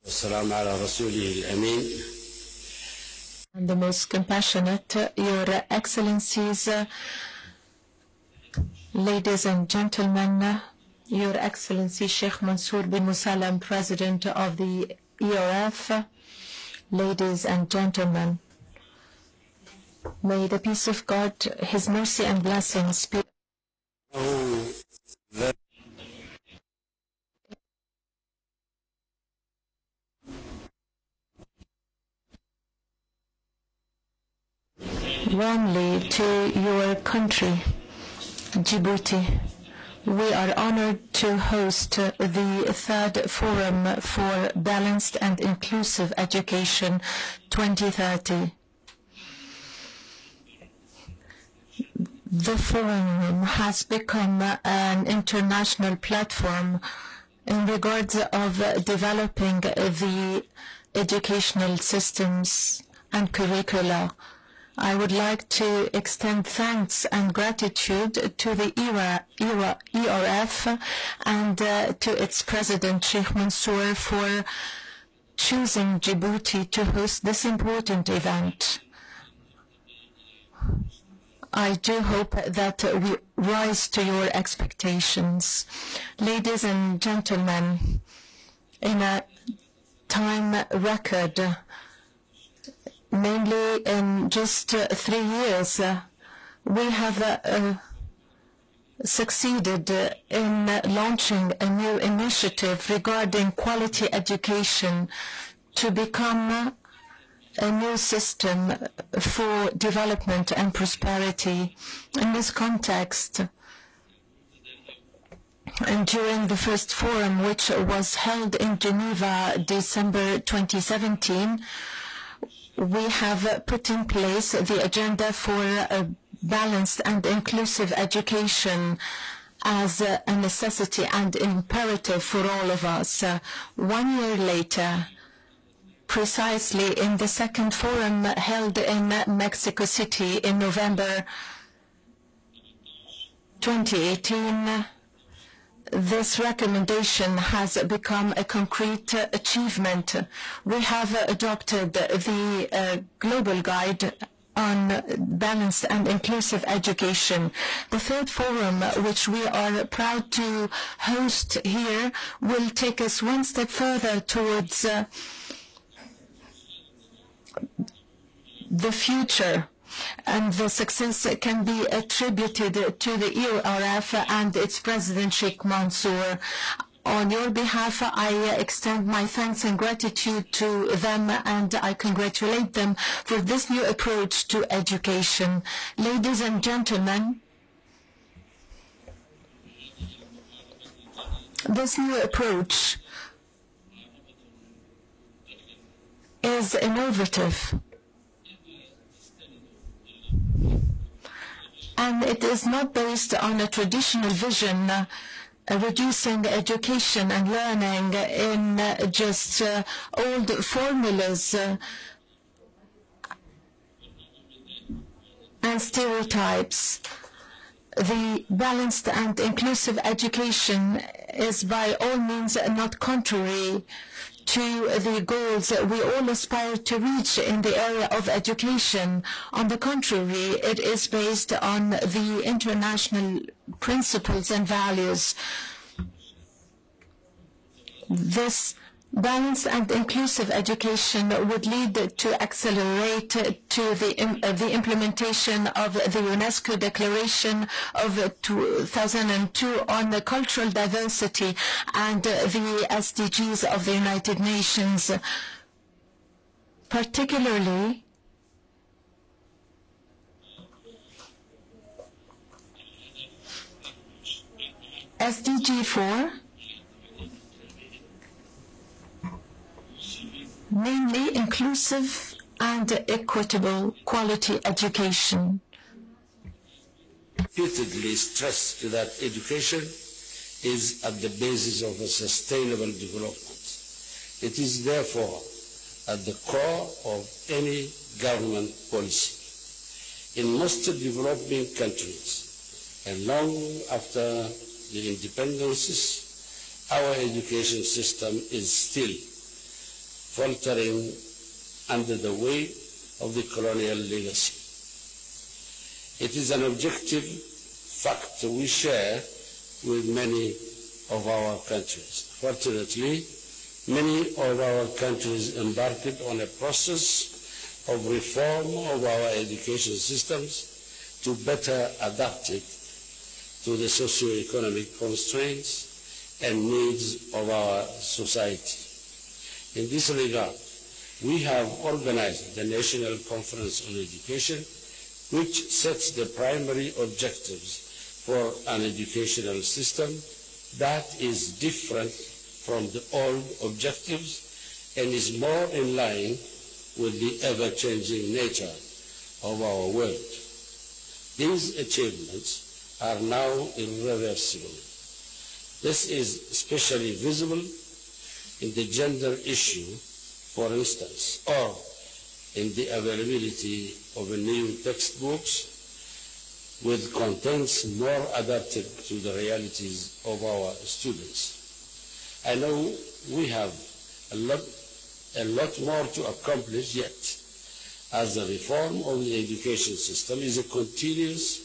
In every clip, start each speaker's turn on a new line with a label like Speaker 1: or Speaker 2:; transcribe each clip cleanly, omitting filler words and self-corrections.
Speaker 1: والسلام على رسوله الأمين.
Speaker 2: And the most compassionate, Your Excellencies, ladies and gentlemen, Your Excellency Sheikh Mansour bin Musallam, President of the ERF, ladies and gentlemen, may the peace of God, His mercy and blessings be warmly to your country, Djibouti. We are honored to host the third Forum for Balanced and Inclusive Education 2030. The forum has become an international platform in regards of developing the educational systems and curricula. I would like to extend thanks and gratitude to the ERF and to its president, Sheikh Mansour, for choosing Djibouti to host this important event. I do hope that we rise to your expectations. Ladies and gentlemen, in a time record, mainly in just 3 years, we have succeeded in launching a new initiative regarding quality education to become a new system for development and prosperity. In this context, and during the first forum, which was held in Geneva, December 2017, we have put in place the agenda for a balanced and inclusive education as a necessity and imperative for all of us. 1 year later, precisely in the second forum held in Mexico City in November 2018, this recommendation has become a concrete achievement. We have adopted the global guide on balanced and inclusive education. The third forum, which we are proud to host here, will take us one step further towards the future, and the success can be attributed to the ERF and its president, Sheikh Mansour. On your behalf, I extend my thanks and gratitude to them, and I congratulate them for this new approach to education. Ladies and gentlemen, this new approach is innovative, and it is not based on a traditional vision, reducing education and learning in just old formulas and stereotypes. The balanced and inclusive education is by all means not contrary to the goals we all aspire to reach in the area of education. On the contrary, it is based on the international principles and values. This balanced and inclusive education would lead to accelerate to the implementation of the UNESCO Declaration of 2002 on the cultural diversity and the SDGs of the United Nations. Particularly, SDG 4, namely inclusive and equitable quality education.
Speaker 1: Repeatedly stressed that education is at the basis of a sustainable development. It is therefore at the core of any government policy. In most developing countries, and long after the independences, our education system is still faltering under the weight of the colonial legacy. It is an objective fact we share with many of our countries. Fortunately, many of our countries embarked on a process of reform of our education systems to better adapt it to the socio-economic constraints and needs of our society. In this regard, we have organized the National Conference on Education, which sets the primary objectives for an educational system that is different from the old objectives and is more in line with the ever-changing nature of our world. These achievements are now irreversible. This is especially visible in the gender issue, for instance, or in the availability of new textbooks with contents more adapted to the realities of our students. I know we have a lot more to accomplish yet, as the reform of the education system is a continuous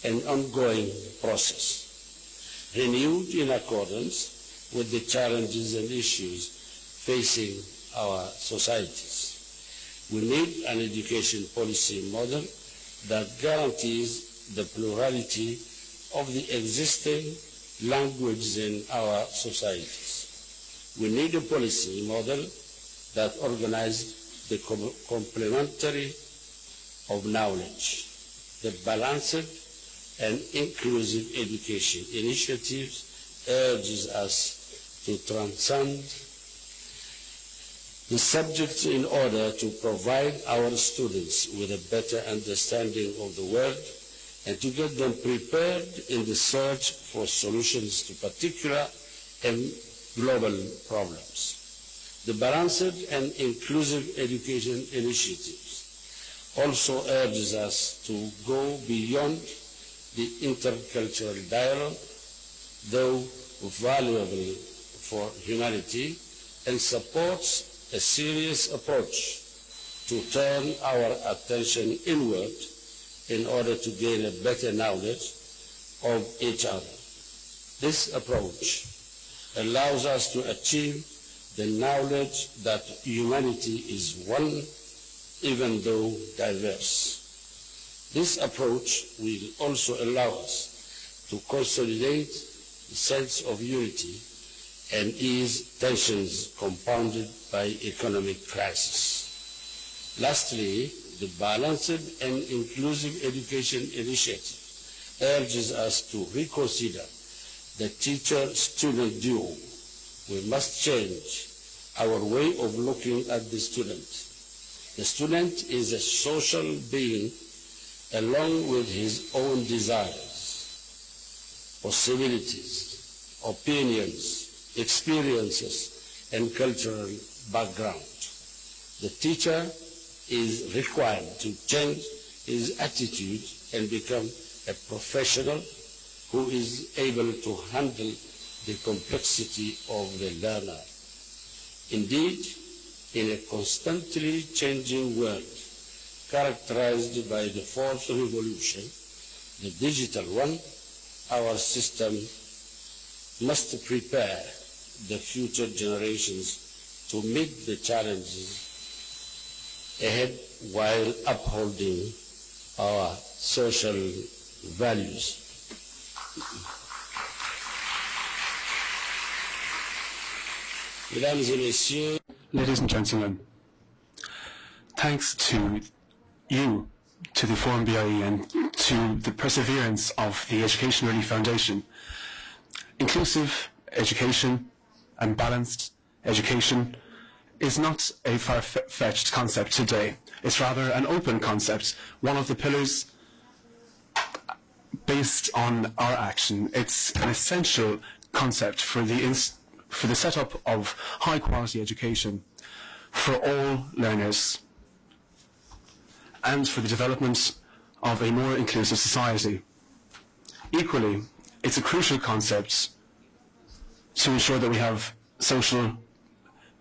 Speaker 1: and ongoing process, renewed in accordance with the challenges and issues facing our societies. We need an education policy model that guarantees the plurality of the existing languages in our societies. We need a policy model that organizes the complementary of knowledge. The balanced and inclusive education initiatives urges us to transcend the subject in order to provide our students with a better understanding of the world and to get them prepared in the search for solutions to particular and global problems. The balanced and inclusive education initiatives also urges us to go beyond the intercultural dialogue, though valuable for humanity, and supports a serious approach to turn our attention inward in order to gain a better knowledge of each other. This approach allows us to achieve the knowledge that humanity is one, even though diverse. This approach will also allow us to consolidate the sense of unity and ease tensions compounded by economic crisis. Lastly, the Balanced and Inclusive Education Initiative urges us to reconsider the teacher-student duo. We must change our way of looking at the student. The student is a social being along with his own desires, possibilities, opinions, experiences, and cultural background. The teacher is required to change his attitude and become a professional who is able to handle the complexity of the learner. Indeed, in a constantly changing world characterized by the fourth revolution, the digital one, our system must prepare the future generations to meet the challenges ahead while upholding our social values. Mesdames et messieurs,
Speaker 3: ladies and gentlemen, thanks to you, to the Forum BIE, and to the perseverance of the Education Relief Foundation, inclusive education and balanced education is not a far-fetched concept today. It's rather an open concept, one of the pillars based on our action. It's an essential concept for the setup of high-quality education for all learners and for the development of a more inclusive society. Equally, it's a crucial concept to ensure that we have social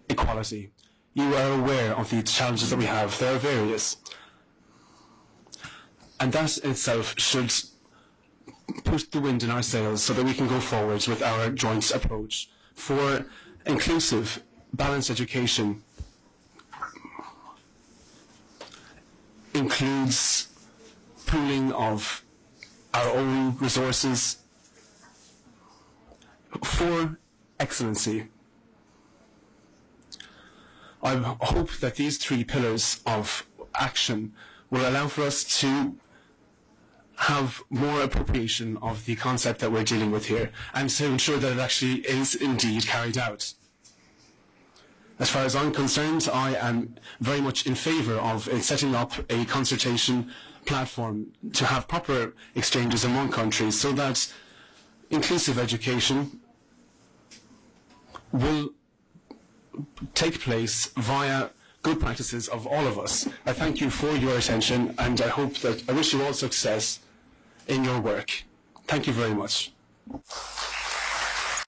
Speaker 3: equality you are aware of the challenges that we have. There are various. And that in itself should put the wind in our sails so that we can go forward with our joint approach for inclusive, balanced education. Includes pooling of our own resources for excellency. I hope that these three pillars of action will allow for us to have more appropriation of the concept that we're dealing with here, and to ensure that it actually is indeed carried out. As far as I'm concerned, I am very much in favour of setting up a consultation platform to have proper exchanges among countries so that inclusive education will take place via good practices of all of us. I thank you for your attention, and I wish you all success in your work. Thank you very much.